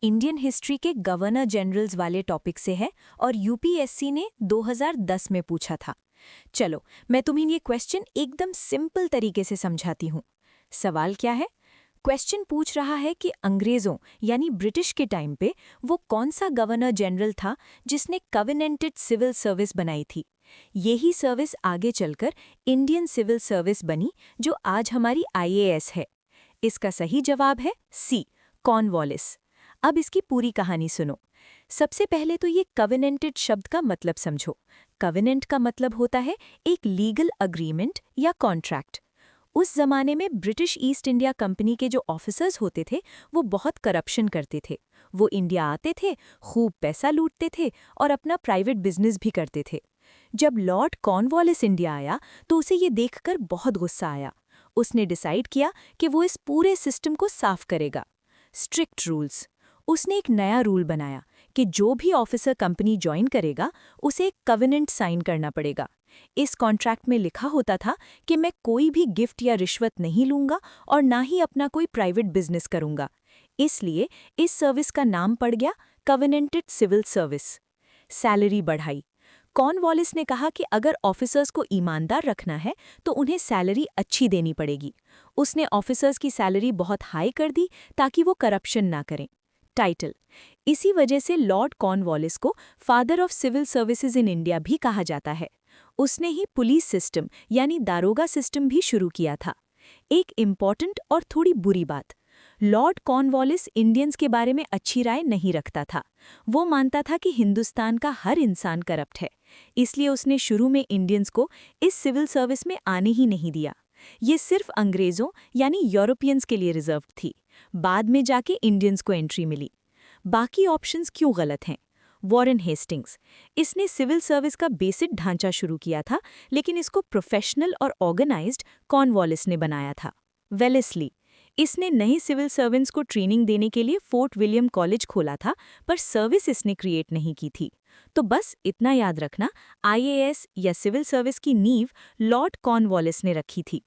Indian history के governor generals वाले topic से है और यूपीएससी ने 2010 में पूछा था। चलो, मैं तुम्हें ये क्वेश्चन एकदम सिंपल तरीके से समझाती हूँ। सवाल क्या है? क्वेश्चन पूछ रहा है कि अंग्रेज़ों यानी ब्रिटिश के टाइम पे वो कौन सा गवर्नर जनरल था जिसने कवेनेंटेड सिविल सर्विस बनाई थी। यही सर्विस आगे चलकर इंडियन सिविल सर्विस बनी, जो आज हमारी आईएएस है। इसका सही जवाब है सी, कॉर्नवालिस। अब इसकी पूरी कहानी सुनो। सबसे पहले तो ये कवेनेंटेड शब्द का मतलब समझो। कवेनेंट का मतलब होता है एक लीगल अग्रीमेंट या कॉन्ट्रैक्ट। उस जमाने में ब्रिटिश ईस्ट इंडिया कंपनी के जो ऑफिसर्स होते थे वो बहुत करप्शन करते थे। वो इंडिया आते थे, खूब पैसा लूटते थे और अपना प्राइवेट बिजनेस भी करते थे। जब लॉर्ड कॉर्नवालिस इंडिया आया तो उसे ये देखकर बहुत गुस्सा आया। उसने डिसाइड किया कि वो इस पूरे सिस्टम को साफ करेगा। Strict rules. उसने एक नया रूल बनाया कि जो भी ऑफिसर कंपनी ज्वाइन करेगा उसे एक कवेनेंट साइन करना पड़ेगा। इस कॉन्ट्रैक्ट में लिखा होता था कि मैं कोई भी गिफ्ट या रिश्वत नहीं लूंगा और ना ही अपना कोई प्राइवेट बिजनेस करूंगा। इसलिए इस सर्विस का नाम पड़ गया कवेनेंटेड सिविल सर्विस। सैलरी बढ़ाई। कॉर्नवालिस ने कहा कि अगर ऑफिसर्स को ईमानदार रखना है तो उन्हें सैलरी अच्छी देनी पड़ेगी। उसने ऑफिसर्स की सैलरी बहुत हाई कर दी ताकि वो करप्शन ना करें। टाइटल। इसी वजह से लॉर्ड कॉर्नवालिस को father of civil services in India भी कहा जाता है। उसने ही पुलिस सिस्टम यानी दारोगा सिस्टम भी शुरू किया था। एक इम्पॉर्टेंट और थोड़ी बुरी बात, लॉर्ड कॉर्नवालिस इंडियंस के बारे में अच्छी राय नहीं रखता था। वो मानता था कि हिंदुस्तान का हर इंसान करप्ट है, इसलिए उसने शुरू में इंडियंस को इस सिविल सर्विस में आने ही नहीं दिया। ये सिर्फ अंग्रेज़ों यानी यूरोपियंस के लिए रिजर्व थी। बाद में जाके इंडियंस को एंट्री मिली। बाकी ऑप्शंस क्यों गलत हैं? वॉरेन हेस्टिंग्स, इसने सिविल सर्विस का बेसिक ढांचा शुरू किया था, लेकिन इसको प्रोफेशनल और ऑर्गेनाइज्ड कॉर्नवालिस ने बनाया था। वेलेस्ली, इसने नए सिविल सर्वेंट्स को ट्रेनिंग देने के लिए फोर्ट विलियम कॉलेज खोला था, पर सर्विस इसने क्रिएट नहीं की थी। तो बस इतना याद रखना, आईएएस या सिविल सर्विस की नींव लॉर्ड कॉर्नवालिस ने रखी थी।